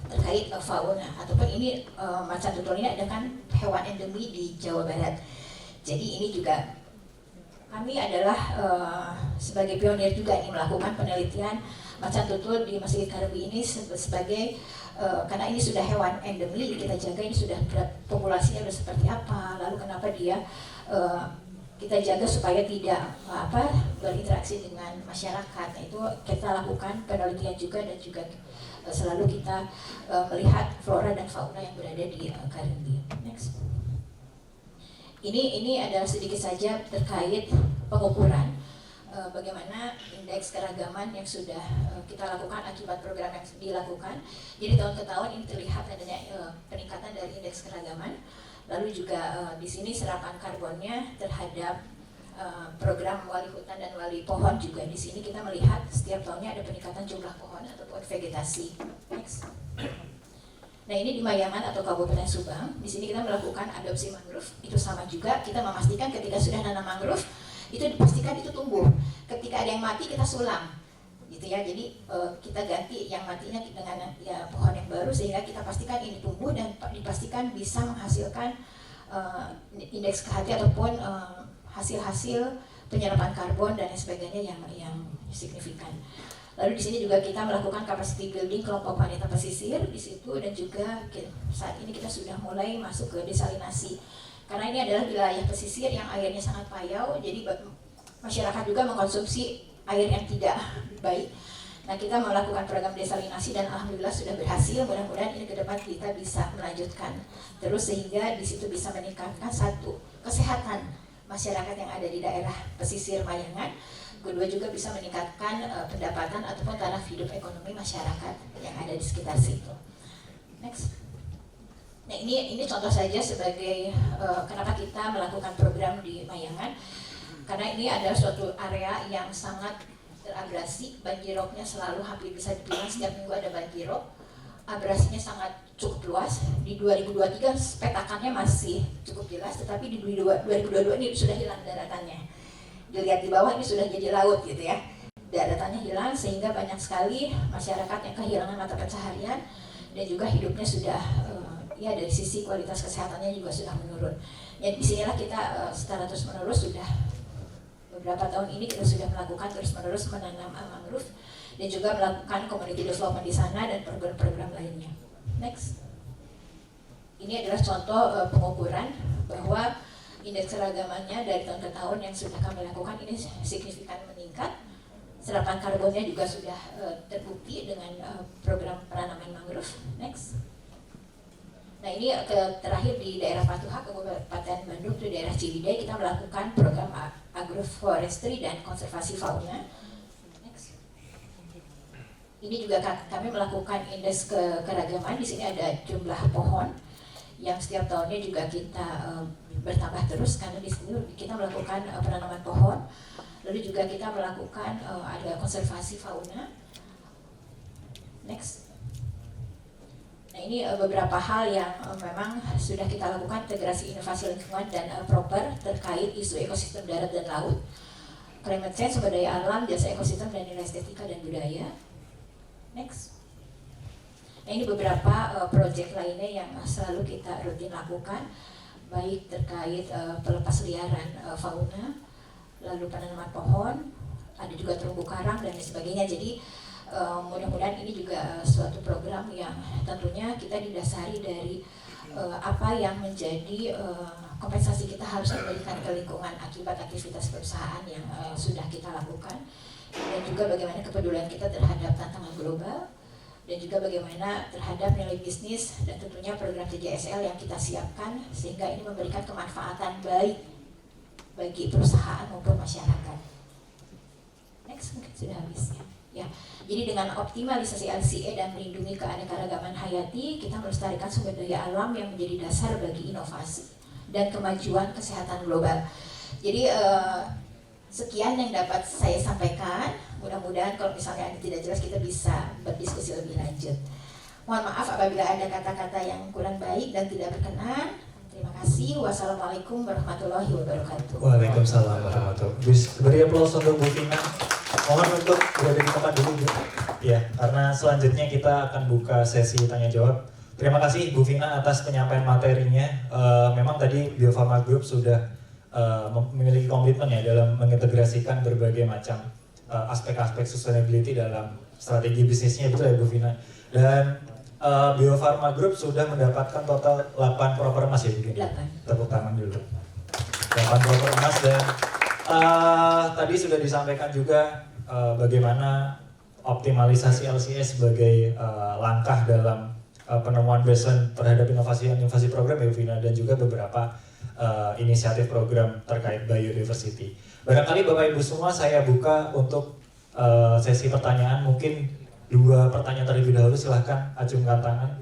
terkait fauna, ataupun ini macan tutul ini adalah kan hewan endemi di Jawa Barat. Jadi ini juga kami adalah sebagai pionir juga ini melakukan penelitian macan tutul di Masjid Karemi ini sebagai karena ini sudah hewan endemi, kita jaga ini sudah populasinya sudah seperti apa, lalu kenapa dia kita jaga supaya tidak berinteraksi dengan masyarakat. Nah, itu kita lakukan penelitian juga, dan juga selalu kita melihat flora dan fauna yang berada di Karemi. Next. Ini adalah sedikit saja terkait pengukuran bagaimana indeks keragaman yang sudah kita lakukan akibat program yang dilakukan. Jadi tahun ke tahun ini terlihat adanya peningkatan dari indeks keragaman. Lalu juga di sini serapan karbonnya terhadap program wali hutan dan wali pohon juga di sini kita melihat setiap tahunnya ada peningkatan jumlah pohon ataupun vegetasi. Next. Nah ini di Mayangan atau Kabupaten Subang, di sini kita melakukan adopsi mangrove. Itu sama juga, kita memastikan ketika sudah nanam mangrove itu dipastikan itu tumbuh. Ketika ada yang mati kita sulam, gitu ya. Jadi kita ganti yang matinya dengan ya pohon yang baru, sehingga kita pastikan ini tumbuh dan dipastikan bisa menghasilkan indeks Kehati ataupun hasil-hasil penyerapan karbon dan lain sebagainya yang signifikan. Lalu di sini juga kita melakukan capacity building kelompok wanita pesisir di situ, dan juga saat ini kita sudah mulai masuk ke desalinasi. Karena ini adalah wilayah pesisir yang airnya sangat payau, jadi masyarakat juga mengkonsumsi air yang tidak baik. Nah, kita melakukan program desalinasi dan alhamdulillah sudah berhasil. Mudah-mudahan ini ke depan kita bisa melanjutkan terus, sehingga di situ bisa meningkatkan satu kesehatan masyarakat yang ada di daerah pesisir Mayangan. Kedua juga bisa meningkatkan pendapatan ataupun taraf hidup ekonomi masyarakat yang ada di sekitar situ. Next. Nah ini contoh saja sebagai kenapa kita melakukan program di Mayangan, karena ini adalah suatu area yang sangat terabrasi, banjiropnya selalu hampir bisa dibilang setiap minggu ada banjirop. Abrasinya sangat cukup luas. Di 2023 petakannya masih cukup jelas, tetapi di 2022 ini sudah hilang daratannya. Dilihat di bawah ini sudah jadi laut gitu ya. Daratannya hilang sehingga banyak sekali masyarakat yang kehilangan mata pencaharian dan juga hidupnya sudah ya dari sisi kualitas kesehatannya juga sudah menurun. Ya disinilah kita secara terus menerus sudah beberapa tahun ini kita sudah melakukan terus menerus menanam mangrove dan juga melakukan community development di sana dan program-program lainnya. Next. Ini adalah contoh pengukuran bahwa indeks keragamannya dari tahun ke tahun yang sudah kami lakukan ini signifikan meningkat. Serapan karbonnya juga sudah terbukti dengan program penanaman mangrove. Next. Nah ini terakhir di daerah Patuha, Kabupaten Bandung, di daerah Ciwidey kita melakukan program agroforestry dan konservasi fauna. Next. Ini juga kami melakukan indeks keragaman. Di sini ada jumlah pohon yang setiap tahunnya juga kita bertambah terus karena di sini kita melakukan penanaman pohon. Lalu juga kita melakukan ada konservasi fauna. Next. Nah ini beberapa hal yang memang sudah kita lakukan, integrasi inovasi lingkungan dan proper terkait isu ekosistem darat dan laut, climate change, sumber daya alam, jasa ekosistem dan nilai estetika dan budaya. Next. Nah ini beberapa proyek lainnya yang selalu kita rutin lakukan, baik terkait pelepas liaran fauna, lalu penanaman pohon, ada juga terumbu karang dan sebagainya. Jadi mudah-mudahan ini juga suatu program yang tentunya kita didasari dari apa yang menjadi kompensasi kita harus memberikan ke lingkungan akibat aktivitas perusahaan yang sudah kita lakukan, dan juga bagaimana kepedulian kita terhadap tantangan global, dan juga bagaimana terhadap nilai bisnis dan tentunya program TJSL yang kita siapkan sehingga ini memberikan kemanfaatan baik bagi perusahaan maupun masyarakat. Next, mungkin sudah habis ya. Ya, jadi dengan optimalisasi LCA dan melindungi keanekaragaman hayati, kita melestarikan sumber daya alam yang menjadi dasar bagi inovasi dan kemajuan kesehatan global. Jadi sekian yang dapat saya sampaikan. Mudah-mudahan kalau misalnya ada tidak jelas kita bisa berdiskusi lebih lanjut. Mohon maaf apabila ada kata-kata yang kurang baik dan tidak berkenan. Terima kasih. Wassalamualaikum warahmatullahi wabarakatuh. Waalaikumsalam warahmatullahi wabarakatuh. Beri aplaus untuk Bu Vina. Mohon untuk berada di tempat dulu, Bu. Ya, karena selanjutnya kita akan buka sesi tanya jawab. Terima kasih Bu Vina atas penyampaian materinya. Memang tadi Bio Farma Group sudah memiliki komitmen ya dalam mengintegrasikan berbagai macam aspek-aspek sustainability dalam strategi bisnisnya, betul ya Bu Vina. Dan Bio Farma Group sudah mendapatkan total 8 proper emas ya Bu Vina? 8. Tepuk tangan dulu. 8 proper emas dan tadi sudah disampaikan juga bagaimana optimalisasi LCS sebagai langkah dalam penemuan baseline terhadap inovasi program ya Bu Vina, dan juga beberapa inisiatif program terkait biodiversity. Barangkali Bapak Ibu semua saya buka untuk sesi pertanyaan. Mungkin 2 pertanyaan terlebih dahulu, silahkan acungkan tangan.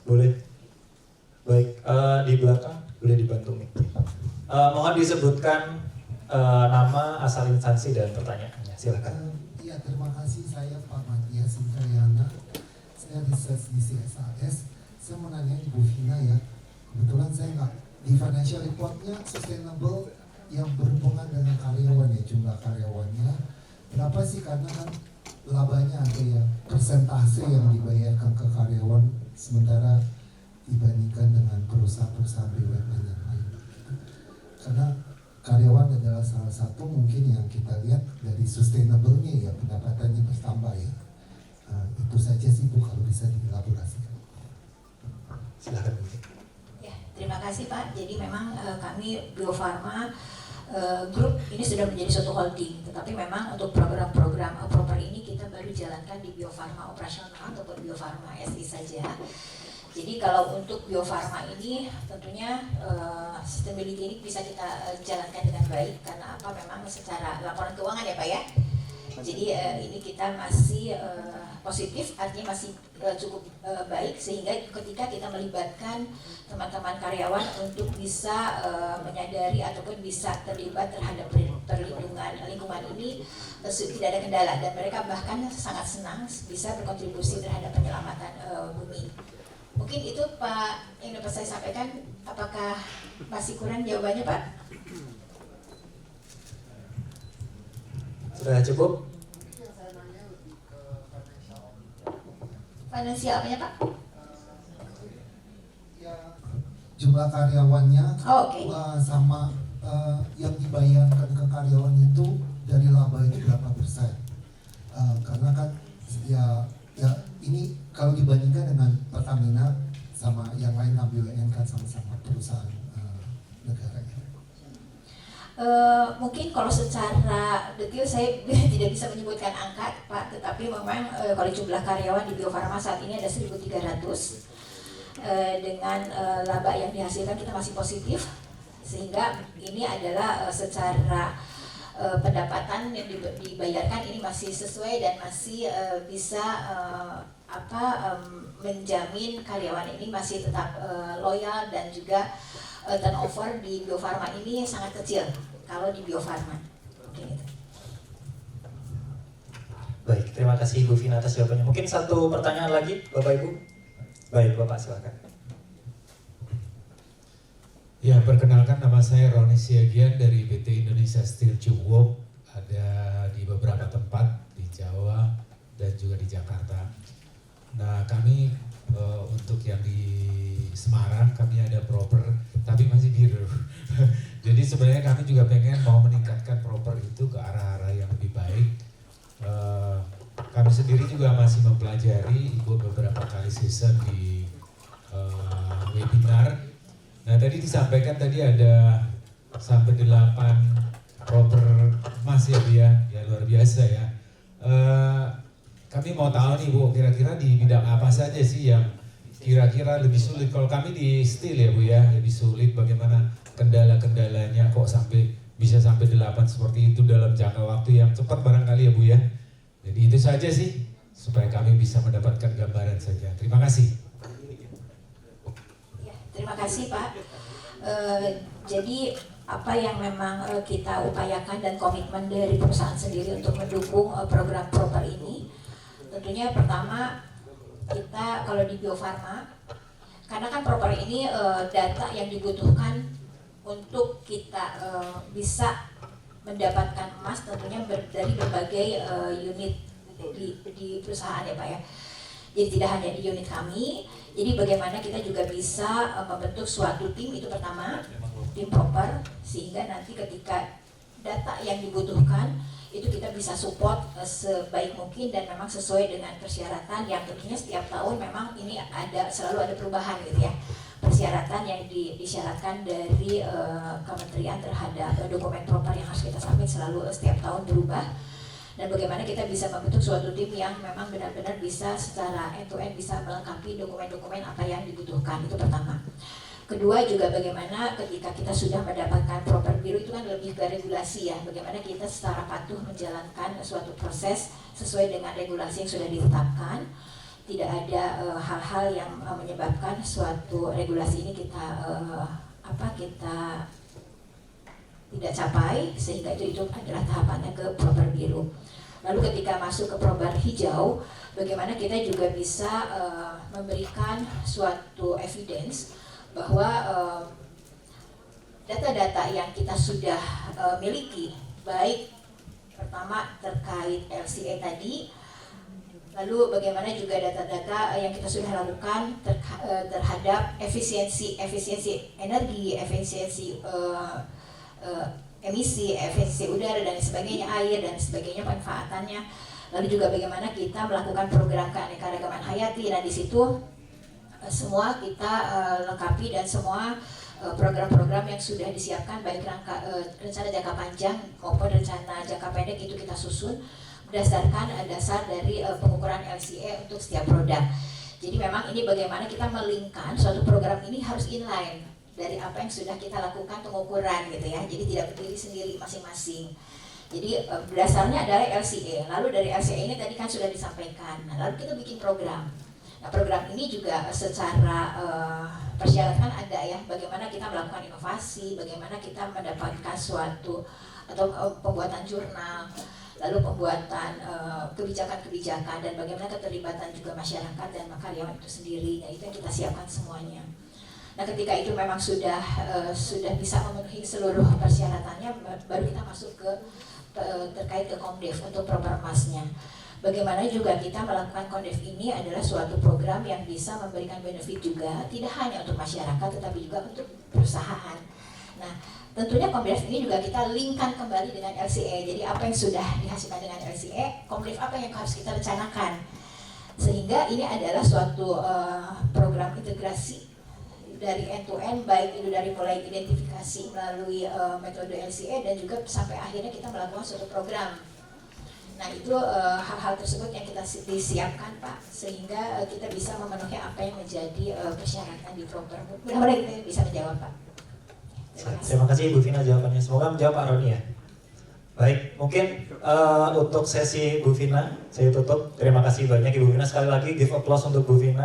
Boleh? Baik, di belakang boleh dibantu nih. Mohon disebutkan nama, asal instansi dan pertanyaannya. Silakan. Iya, terima kasih. Saya Pak Matias Indrayana. Saya research di CSAS. Saya mau nanya Ibu Vina ya. Kebetulan saya nggak di financial reportnya sustainable yang berhubungan dengan karyawan ya, jumlah karyawannya berapa sih, karena kan labanya ada ya, persentase yang dibayarkan ke karyawan sementara dibandingkan dengan perusahaan-perusahaan BUMN yang lain. Karena karyawan adalah salah satu mungkin yang kita lihat dari sustainable-nya ya, pendapatannya bertambah ya. Itu saja sih Bu, kalau bisa dielaborasikan. Silakan. Ya, terima kasih Pak. Jadi memang kami Bio Farma Group ini sudah menjadi suatu holding, tetapi memang untuk program-program proper ini kita baru jalankan di Bio Farma operasional ataupun Bio Farma SI saja. Jadi kalau untuk Bio Farma ini tentunya sustainability ini bisa kita jalankan dengan baik karena apa, memang secara laporan keuangan ya Pak ya. Jadi ini kita masih positif, artinya masih cukup baik, sehingga ketika kita melibatkan teman-teman karyawan untuk bisa menyadari ataupun bisa terlibat terhadap perlindungan lingkungan ini tidak ada kendala, dan mereka bahkan sangat senang bisa berkontribusi terhadap penyelamatan bumi. Mungkin itu Pak yang dapat saya sampaikan. Apakah masih kurang jawabannya Pak? Sudah cukup? Finansialnya Pak? Jumlah karyawannya Oh, oke. sama yang dibayarkan ke karyawan itu dari laba itu berapa persen? Karena kan ya ini kalau dibandingkan dengan Pertamina sama yang lain BUMN kan sama-sama perusahaan negara. Mungkin kalau secara detail saya tidak bisa menyebutkan angka Pak, tetapi memang kalau jumlah karyawan di Bio Farma saat ini ada 1.300 dengan laba yang dihasilkan kita masih positif, sehingga ini adalah secara pendapatan yang dibayarkan ini masih sesuai dan masih bisa menjamin karyawan ini masih tetap loyal, dan juga turnover di Bio Farma ini sangat kecil kalau di Bio Farma. Mungkin itu. Baik, terima kasih Ibu Vina atas jawabannya. Mungkin satu pertanyaan lagi, Bapak Ibu. Baik, Bapak silakan. Ya, perkenalkan nama saya Roni Siagian dari PT Indonesia Steel Tube Works. Ada di beberapa tempat di Jawa dan juga di Jakarta. Nah, kami untuk yang di Semarang kami ada proper, tapi masih biru. Jadi sebenarnya kami juga pengen mau meningkatkan proper itu ke arah-arah yang lebih baik. Kami sendiri juga masih mempelajari, ikut beberapa kali season di webinar. Nah, tadi disampaikan tadi ada sampai 8 proper emas ya Bu ya, luar biasa ya. Kami mau tahu nih Bu, kira-kira di bidang apa saja sih yang kira-kira lebih sulit? Kalau kami di steel ya Bu ya, lebih sulit, bagaimana kendala-kendalanya kok bisa sampai 8 seperti itu dalam jangka waktu yang cepat barangkali ya Bu ya. Jadi itu saja sih, supaya kami bisa mendapatkan gambaran saja. Terima kasih. Ya, terima kasih Pak. Jadi apa yang memang kita upayakan dan komitmen dari perusahaan sendiri untuk mendukung program proper ini, tentunya pertama kita kalau di Bio Farma, karena kan proper ini data yang dibutuhkan untuk kita bisa mendapatkan emas tentunya dari berbagai unit di perusahaan ya Pak ya. Jadi tidak hanya di unit kami, jadi bagaimana kita juga bisa membentuk suatu tim, itu pertama, tim proper, sehingga nanti ketika data yang dibutuhkan itu kita bisa support sebaik mungkin dan memang sesuai dengan persyaratan yang tentunya setiap tahun memang ini selalu ada perubahan gitu ya, persyaratan yang disyaratkan dari kementerian terhadap dokumen proper yang harus kita submit selalu setiap tahun berubah. Dan bagaimana kita bisa membentuk suatu tim yang memang benar-benar bisa secara end-to-end bisa melengkapi dokumen-dokumen apa yang dibutuhkan, itu pertama. Kedua juga bagaimana ketika kita sudah mendapatkan proper biru itu kan lebih ke regulasi ya, bagaimana kita secara patuh menjalankan suatu proses sesuai dengan regulasi yang sudah ditetapkan. Tidak ada hal-hal yang menyebabkan suatu regulasi ini kita tidak capai, sehingga itu adalah tahapannya ke proper biru. Lalu ketika masuk ke proper hijau, bagaimana kita juga bisa memberikan suatu evidence bahwa data-data yang kita sudah miliki, baik pertama terkait LCA tadi, lalu bagaimana juga data-data yang kita sudah lakukan terhadap efisiensi energi, efisiensi emisi, efisiensi udara dan sebagainya, air dan sebagainya, manfaatannya. Lalu juga bagaimana kita melakukan program keanekaragaman hayati, dan di situ semua kita lengkapi, dan semua program-program yang sudah disiapkan baik rencana jangka panjang maupun rencana jangka pendek itu kita susun berdasarkan dasar dari pengukuran LCA untuk setiap produk. Jadi memang ini bagaimana kita melingkan suatu program ini harus inline dari apa yang sudah kita lakukan pengukuran gitu ya. Jadi tidak berdiri sendiri masing-masing. Jadi dasarnya adalah LCA. Lalu dari LCA ini tadi kan sudah disampaikan. Nah, lalu kita bikin program. Nah, program ini juga secara persyaratan ada ya, bagaimana kita melakukan inovasi, bagaimana kita mendapatkan suatu atau pembuatan jurnal, lalu pembuatan kebijakan-kebijakan, dan bagaimana keterlibatan juga masyarakat dan karyawan itu sendiri. Nah, itu yang kita siapkan semuanya. Nah, ketika itu memang sudah bisa memenuhi seluruh persyaratannya, baru kita masuk ke terkait ke Komdev untuk propermasnya. Bagaimana juga kita melakukan Komdev ini adalah suatu program yang bisa memberikan benefit juga, tidak hanya untuk masyarakat tetapi juga untuk perusahaan. Nah, tentunya Komdev ini juga kita linkkan kembali dengan LCA. Jadi apa yang sudah dihasilkan dengan LCA, Komdev apa yang harus kita rencanakan. Sehingga ini adalah suatu program integrasi dari end to end, baik itu dari mulai identifikasi melalui metode LCA dan juga sampai akhirnya kita melakukan suatu program. Nah, itu hal-hal tersebut yang kita disiapkan Pak, sehingga kita bisa memenuhi apa yang menjadi persyaratan di program. Mudah-mudahan kita bisa menjawab Pak. Terima kasih Bu Vina jawabannya. Semoga menjawab Pak Roni ya. Baik, mungkin untuk sesi Bu Vina saya tutup. Terima kasih banyak Ibu Vina. Sekali lagi give applause untuk Bu Vina.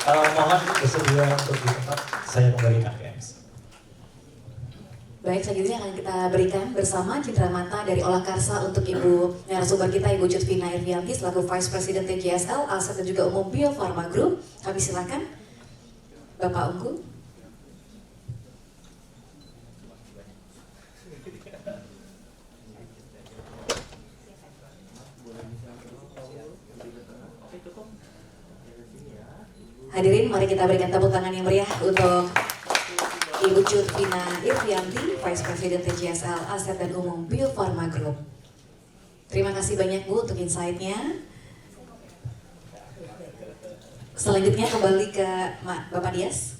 Mohon bersedia untuk di tempat, saya kembalikan ke MC. Baik, selanjutnya akan kita berikan bersama cindera mata dari Olah Karsa untuk Ibu narasumber kita, Ibu Judvina Irvianti selaku Vice President TJSL, Aset dan juga Umum Bio Farma Group. Kami silakan Bapak Unggu. Hadirin, mari kita berikan tepuk tangan yang meriah untuk Ibu Judvina Irvianti, Vice President TJSL, Aset dan Umum Bio Farma Group. Terima kasih banyak Bu untuk insight-nya. Selanjutnya kembali ke Bapak Dias.